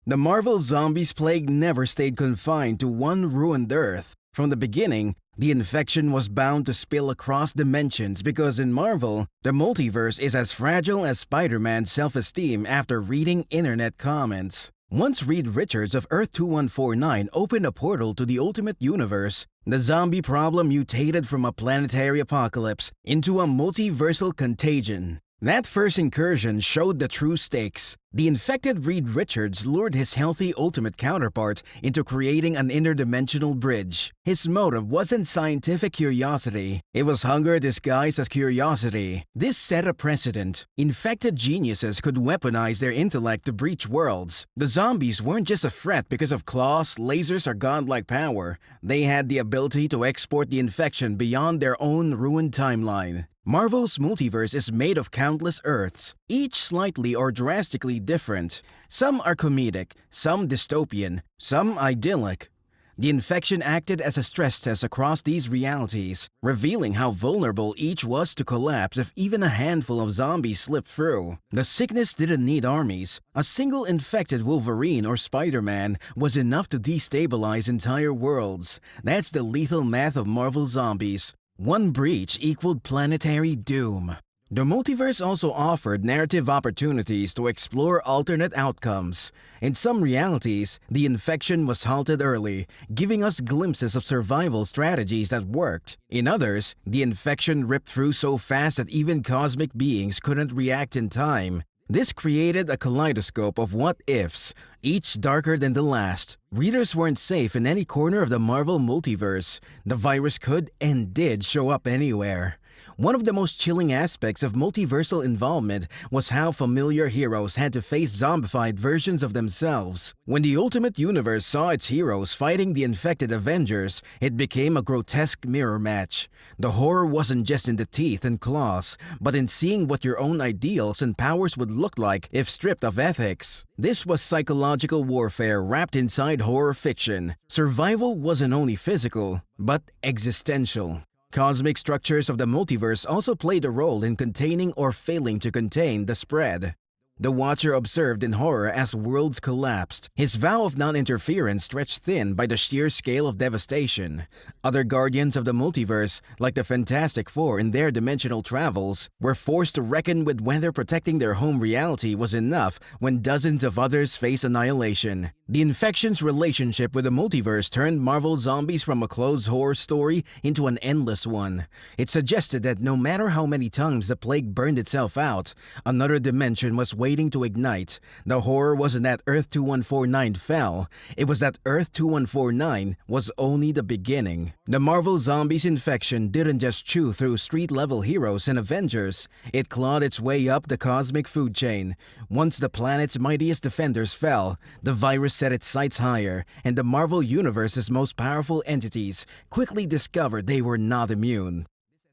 The Marvel Zombies plague never stayed confined to one ruined Earth. From the beginning, the infection was bound to spill across dimensions because in Marvel, the multiverse is as fragile as Spider-Man's self-esteem after reading internet comments. Once Reed Richards of Earth 2149 opened a portal to the Ultimate Universe, the zombie problem mutated from a planetary apocalypse into a multiversal contagion. That first incursion showed the true stakes. The infected Reed Richards lured his healthy Ultimate counterpart into creating an interdimensional bridge. His motive wasn't scientific curiosity. It was hunger disguised as curiosity. This set a precedent. Infected geniuses could weaponize their intellect to breach worlds. The zombies weren't just a threat because of claws, lasers, or godlike power. They had the ability to export the infection beyond their own ruined timeline. Marvel's multiverse is made of countless Earths, each slightly or drastically different. Some are comedic, some dystopian, some idyllic. The infection acted as a stress test across these realities, revealing how vulnerable each was to collapse if even a handful of zombies slipped through. The sickness didn't need armies. A single infected Wolverine or Spider-Man was enough to destabilize entire worlds. That's the lethal math of Marvel Zombies. One breach equaled planetary doom. The multiverse also offered narrative opportunities to explore alternate outcomes. In some realities, the infection was halted early, giving us glimpses of survival strategies that worked. In others, the infection ripped through so fast that even cosmic beings couldn't react in time. This created a kaleidoscope of what-ifs, each darker than the last. Readers weren't safe in any corner of the Marvel Multiverse. The virus could and did show up anywhere. One of the most chilling aspects of multiversal involvement was how familiar heroes had to face zombified versions of themselves. When the Ultimate Universe saw its heroes fighting the infected Avengers, it became a grotesque mirror match. The horror wasn't just in the teeth and claws, but in seeing what your own ideals and powers would look like if stripped of ethics. This was psychological warfare wrapped inside horror fiction. Survival wasn't only physical, but existential. Cosmic structures of the multiverse also played a role in containing or failing to contain the spread. The Watcher observed in horror as worlds collapsed. His vow of non-interference stretched thin by the sheer scale of devastation. Other guardians of the multiverse, like the Fantastic Four in their dimensional travels, were forced to reckon with whether protecting their home reality was enough when dozens of others faced annihilation. The infection's relationship with the multiverse turned Marvel Zombies from a closed horror story into an endless one. It suggested that no matter how many times the plague burned itself out, another dimension was waiting to ignite. The horror wasn't that Earth 2149 fell, it was that Earth 2149 was only the beginning. The Marvel Zombies infection didn't just chew through street-level heroes and Avengers, it clawed its way up the cosmic food chain. Once the planet's mightiest defenders fell, the virus set its sights higher, and the Marvel Universe's most powerful entities quickly discovered they were not immune.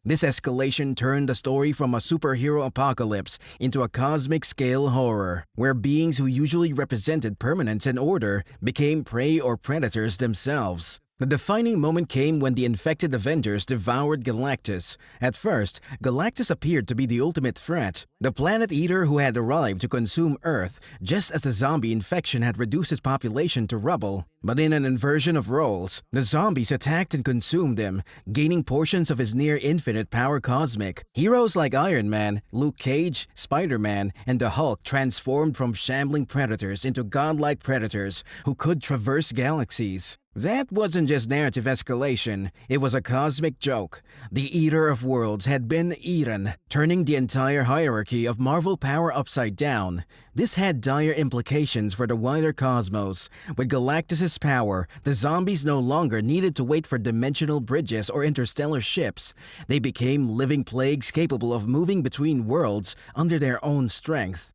This escalation turned the story from a superhero apocalypse into a cosmic-scale horror, where beings who usually represented permanence and order became prey or predators themselves. The defining moment came when the infected Avengers devoured Galactus. At first, Galactus appeared to be the ultimate threat, the planet eater who had arrived to consume Earth just as the zombie infection had reduced its population to rubble. But in an inversion of roles, the zombies attacked and consumed him, gaining portions of his near-infinite power cosmic. Heroes like Iron Man, Luke Cage, Spider-Man, and the Hulk transformed from shambling predators into godlike predators who could traverse galaxies. That wasn't just narrative escalation, it was a cosmic joke. The Eater of Worlds had been eaten, turning the entire hierarchy of Marvel power upside down. This had dire implications for the wider cosmos. With Galactus' power, the zombies no longer needed to wait for dimensional bridges or interstellar ships. They became living plagues capable of moving between worlds under their own strength.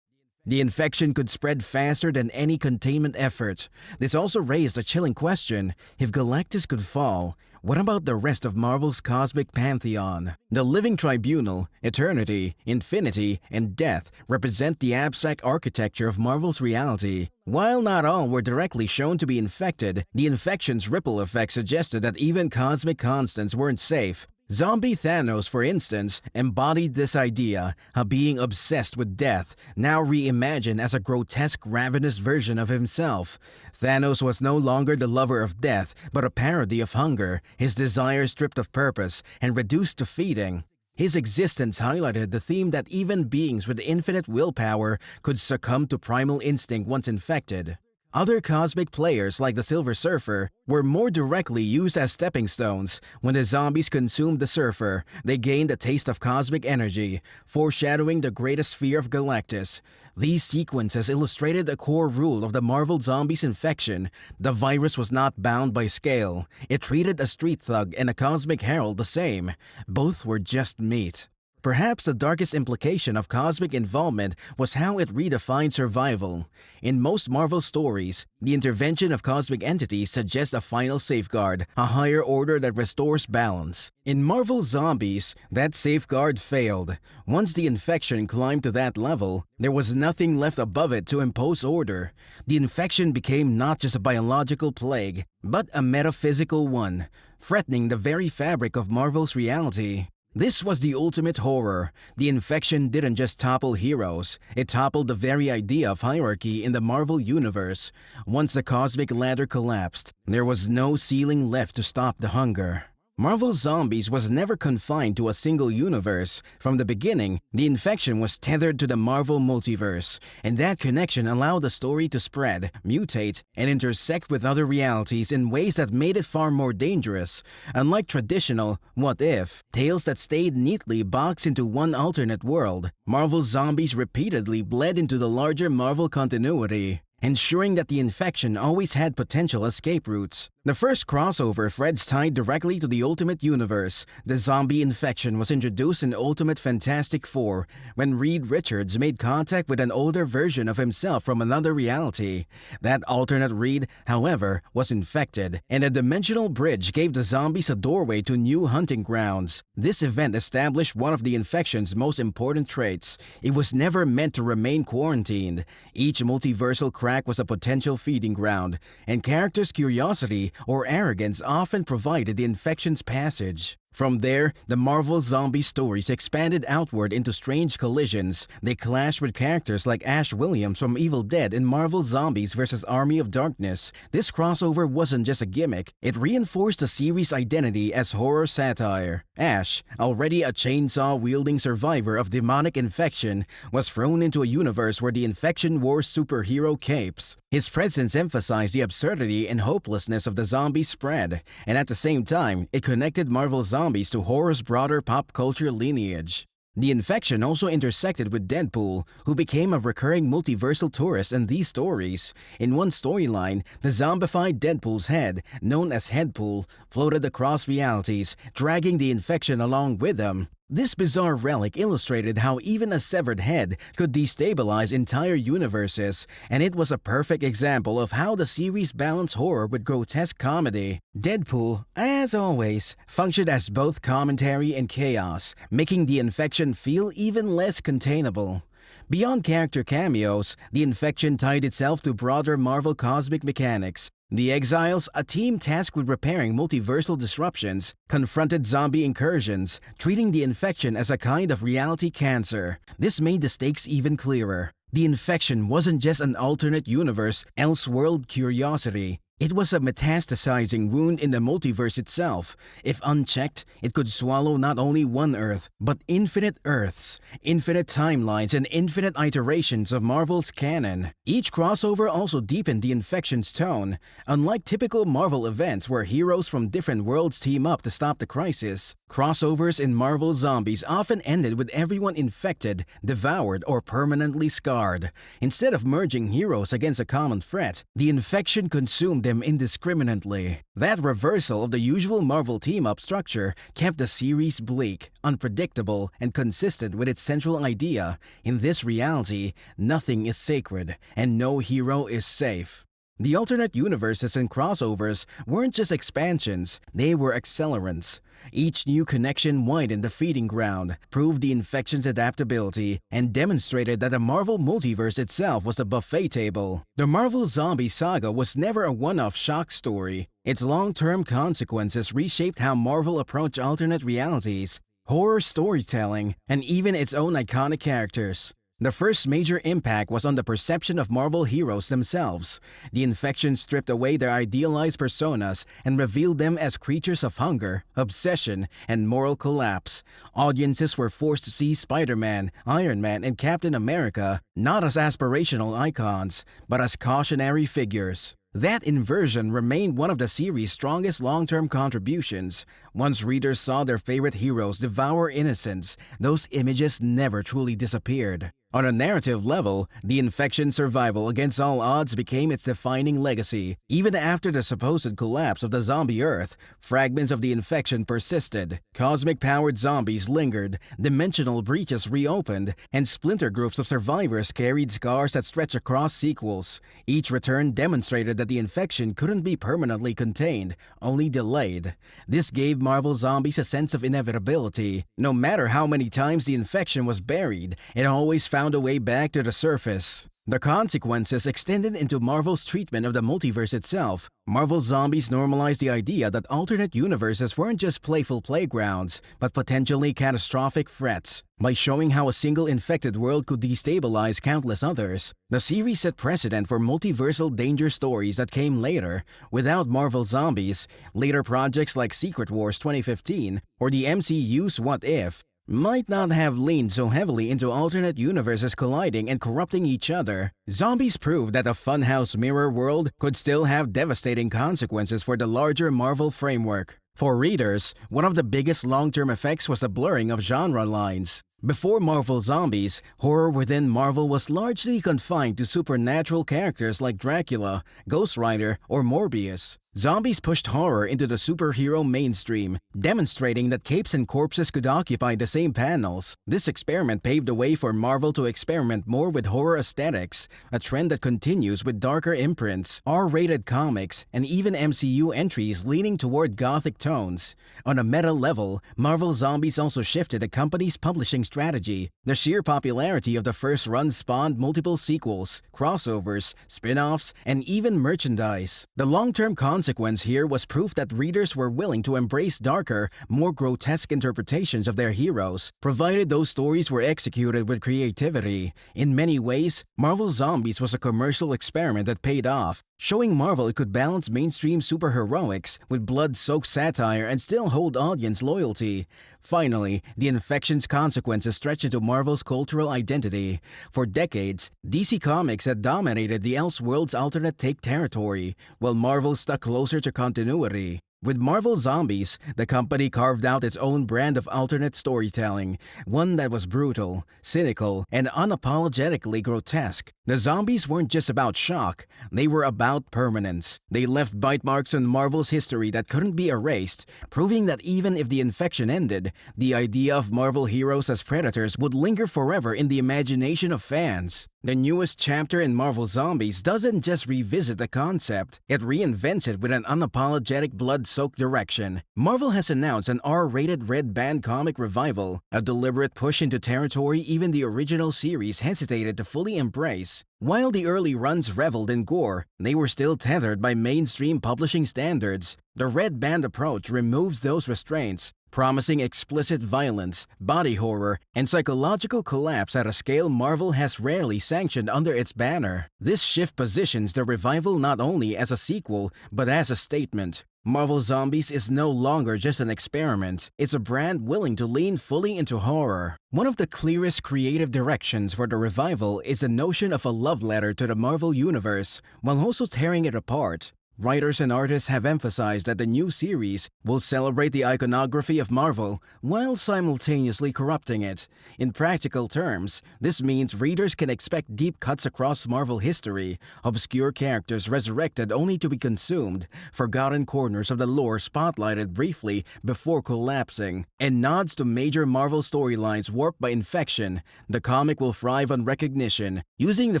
The infection could spread faster than any containment effort. This also raised a chilling question. If Galactus could fall, what about the rest of Marvel's cosmic pantheon? The living tribunal, eternity, infinity, and death represent the abstract architecture of Marvel's reality. While not all were directly shown to be infected, the infection's ripple effect suggested that even cosmic constants weren't safe. Zombie Thanos, for instance, embodied this idea of being obsessed with death, now reimagined as a grotesque, ravenous version of himself. Thanos was no longer the lover of death, but a parody of hunger, his desire stripped of purpose and reduced to feeding. His existence highlighted the theme that even beings with infinite willpower could succumb to primal instinct once infected. Other cosmic players like the Silver Surfer were more directly used as stepping stones. When the zombies consumed the Surfer, they gained a taste of cosmic energy, foreshadowing the greatest fear of Galactus. These sequences illustrated a core rule of the Marvel Zombies infection. The virus was not bound by scale. It treated a street thug and a cosmic herald the same. Both were just meat. Perhaps the darkest implication of cosmic involvement was how it redefined survival. In most Marvel stories, the intervention of cosmic entities suggests a final safeguard, a higher order that restores balance. In Marvel Zombies, that safeguard failed. Once the infection climbed to that level, there was nothing left above it to impose order. The infection became not just a biological plague, but a metaphysical one, threatening the very fabric of Marvel's reality. This was the ultimate horror. The infection didn't just topple heroes, it toppled the very idea of hierarchy in the Marvel Universe. Once the cosmic ladder collapsed, there was no ceiling left to stop the hunger. Marvel Zombies was never confined to a single universe. From the beginning, the infection was tethered to the Marvel Multiverse, and that connection allowed the story to spread, mutate, and intersect with other realities in ways that made it far more dangerous. Unlike traditional what-if tales that stayed neatly boxed into one alternate world, Marvel Zombies repeatedly bled into the larger Marvel continuity, ensuring that the infection always had potential escape routes. The first crossover threads tied directly to the Ultimate Universe. The zombie infection was introduced in Ultimate Fantastic Four when Reed Richards made contact with an older version of himself from another reality. That alternate Reed, however, was infected, and a dimensional bridge gave the zombies a doorway to new hunting grounds. This event established one of the infection's most important traits. It was never meant to remain quarantined. Each multiversal crack was a potential feeding ground, and characters' curiosity or arrogance often provided the infection's passage. From there, the Marvel zombie stories expanded outward into strange collisions. They clashed with characters like Ash Williams from Evil Dead in Marvel Zombies vs. Army of Darkness. This crossover wasn't just a gimmick, it reinforced the series' identity as horror satire. Ash, already a chainsaw-wielding survivor of demonic infection, was thrown into a universe where the infection wore superhero capes. His presence emphasized the absurdity and hopelessness of the zombie spread, and at the same time, it connected Marvel Zombies to horror's broader pop culture lineage. The infection also intersected with Deadpool, who became a recurring multiversal tourist in these stories. In one storyline, the zombified Deadpool's head, known as Headpool, floated across realities, dragging the infection along with him. This bizarre relic illustrated how even a severed head could destabilize entire universes, and it was a perfect example of how the series balanced horror with grotesque comedy. Deadpool, as always, functioned as both commentary and chaos, making the infection feel even less containable. Beyond character cameos, the infection tied itself to broader Marvel cosmic mechanics. The Exiles, a team tasked with repairing multiversal disruptions, confronted zombie incursions, treating the infection as a kind of reality cancer. This made the stakes even clearer. The infection wasn't just an alternate universe, elseworld curiosity. It was a metastasizing wound in the multiverse itself. If unchecked, it could swallow not only one Earth, but infinite Earths, infinite timelines, and infinite iterations of Marvel's canon. Each crossover also deepened the infection's tone. Unlike typical Marvel events where heroes from different worlds team up to stop the crisis, crossovers in Marvel Zombies often ended with everyone infected, devoured, or permanently scarred. Instead of merging heroes against a common threat, the infection consumed them indiscriminately. That reversal of the usual Marvel team-up structure kept the series bleak, unpredictable, and consistent with its central idea. In this reality, nothing is sacred, and no hero is safe. The alternate universes and crossovers weren't just expansions, they were accelerants. Each new connection widened the feeding ground, proved the infection's adaptability, and demonstrated that the Marvel Multiverse itself was a buffet table. The Marvel Zombie saga was never a one-off shock story. Its long-term consequences reshaped how Marvel approached alternate realities, horror storytelling, and even its own iconic characters. The first major impact was on the perception of Marvel heroes themselves. The infection stripped away their idealized personas and revealed them as creatures of hunger, obsession, and moral collapse. Audiences were forced to see Spider-Man, Iron Man, and Captain America not as aspirational icons, but as cautionary figures. That inversion remained one of the series' strongest long-term contributions. Once readers saw their favorite heroes devour innocents, those images never truly disappeared. On a narrative level, the infection's survival against all odds became its defining legacy. Even after the supposed collapse of the zombie Earth, fragments of the infection persisted. Cosmic-powered zombies lingered, dimensional breaches reopened, and splinter groups of survivors carried scars that stretch across sequels. Each return demonstrated that the infection couldn't be permanently contained, only delayed. This gave Marvel Zombies a sense of inevitability. No matter how many times the infection was buried, it always found a way back to the surface. The consequences extended into Marvel's treatment of the multiverse itself. Marvel Zombies normalized the idea that alternate universes weren't just playful playgrounds, but potentially catastrophic threats. By showing how a single infected world could destabilize countless others, the series set precedent for multiversal danger stories that came later. Without Marvel Zombies, later projects like Secret Wars 2015 or the MCU's What If might not have leaned so heavily into alternate universes colliding and corrupting each other. Zombies proved that a funhouse mirror world could still have devastating consequences for the larger Marvel framework. For readers, one of the biggest long-term effects was the blurring of genre lines. Before Marvel Zombies, horror within Marvel was largely confined to supernatural characters like Dracula, Ghost Rider, or Morbius. Zombies pushed horror into the superhero mainstream, demonstrating that capes and corpses could occupy the same panels. This experiment paved the way for Marvel to experiment more with horror aesthetics, a trend that continues with darker imprints, R-rated comics, and even MCU entries leaning toward gothic tones. On a meta level, Marvel Zombies also shifted the company's publishing strategy. The sheer popularity of the first run spawned multiple sequels, crossovers, spin-offs, and even merchandise. The long-term consequence here was proof that readers were willing to embrace darker, more grotesque interpretations of their heroes, provided those stories were executed with creativity. In many ways, Marvel Zombies was a commercial experiment that paid off, showing Marvel it could balance mainstream superheroics with blood-soaked satire and still hold audience loyalty. Finally, the infection's consequences stretched into Marvel's cultural identity. For decades, DC Comics had dominated the Elseworlds alternate take territory, while Marvel stuck closer to continuity. With Marvel Zombies, the company carved out its own brand of alternate storytelling, one that was brutal, cynical, and unapologetically grotesque. The zombies weren't just about shock, they were about permanence. They left bite marks on Marvel's history that couldn't be erased, proving that even if the infection ended, the idea of Marvel heroes as predators would linger forever in the imagination of fans. The newest chapter in Marvel Zombies doesn't just revisit the concept, it reinvents it with an unapologetic blood-soaked direction. Marvel has announced an R-rated Red Band comic revival, a deliberate push into territory even the original series hesitated to fully embrace. While the early runs reveled in gore, they were still tethered by mainstream publishing standards. The Red Band approach removes those restraints, promising explicit violence, body horror, and psychological collapse at a scale Marvel has rarely sanctioned under its banner. This shift positions the revival not only as a sequel, but as a statement. Marvel Zombies is no longer just an experiment, it's a brand willing to lean fully into horror. One of the clearest creative directions for the revival is the notion of a love letter to the Marvel Universe, while also tearing it apart. Writers and artists have emphasized that the new series will celebrate the iconography of Marvel while simultaneously corrupting it. In practical terms, this means readers can expect deep cuts across Marvel history, obscure characters resurrected only to be consumed, forgotten corners of the lore spotlighted briefly before collapsing, and nods to major Marvel storylines warped by infection. The comic will thrive on recognition, using the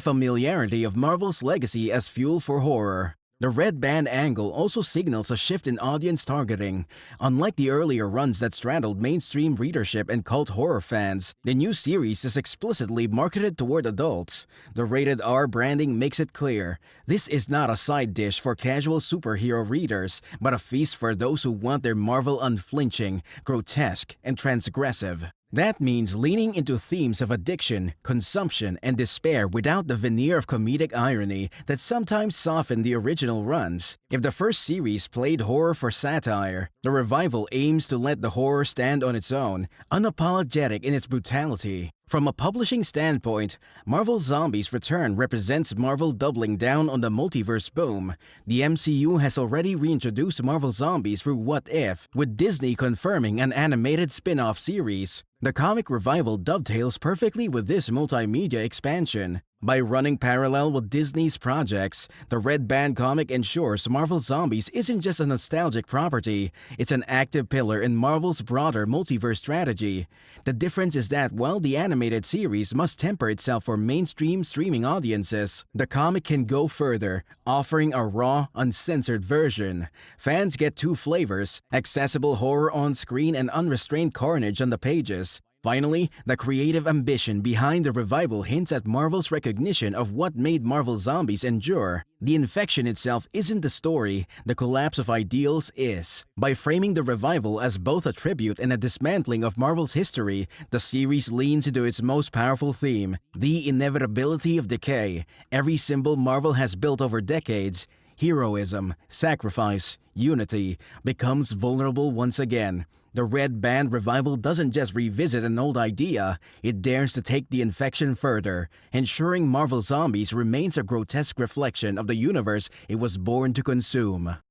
familiarity of Marvel's legacy as fuel for horror. The red band angle also signals a shift in audience targeting. Unlike the earlier runs that straddled mainstream readership and cult horror fans, the new series is explicitly marketed toward adults. The rated R branding makes it clear. This is not a side dish for casual superhero readers, but a feast for those who want their Marvel unflinching, grotesque, and transgressive. That means leaning into themes of addiction, consumption, and despair without the veneer of comedic irony that sometimes softened the original runs. If the first series played horror for satire, the revival aims to let the horror stand on its own, unapologetic in its brutality. From a publishing standpoint, Marvel Zombies' return represents Marvel doubling down on the multiverse boom. The MCU has already reintroduced Marvel Zombies through What If, with Disney confirming an animated spin-off series. The comic revival dovetails perfectly with this multimedia expansion. By running parallel with Disney's projects, the Red Band comic ensures Marvel Zombies isn't just a nostalgic property, it's an active pillar in Marvel's broader multiverse strategy. The difference is that while the animated series must temper itself for mainstream streaming audiences, the comic can go further, offering a raw, uncensored version. Fans get two flavors: accessible horror on screen and unrestrained carnage on the pages. Finally, the creative ambition behind the revival hints at Marvel's recognition of what made Marvel Zombies endure. The infection itself isn't the story, the collapse of ideals is. By framing the revival as both a tribute and a dismantling of Marvel's history, the series leans into its most powerful theme, the inevitability of decay. Every symbol Marvel has built over decades, heroism, sacrifice, unity, becomes vulnerable once again. The Red Band revival doesn't just revisit an old idea, it dares to take the infection further, ensuring Marvel Zombies remains a grotesque reflection of the universe it was born to consume.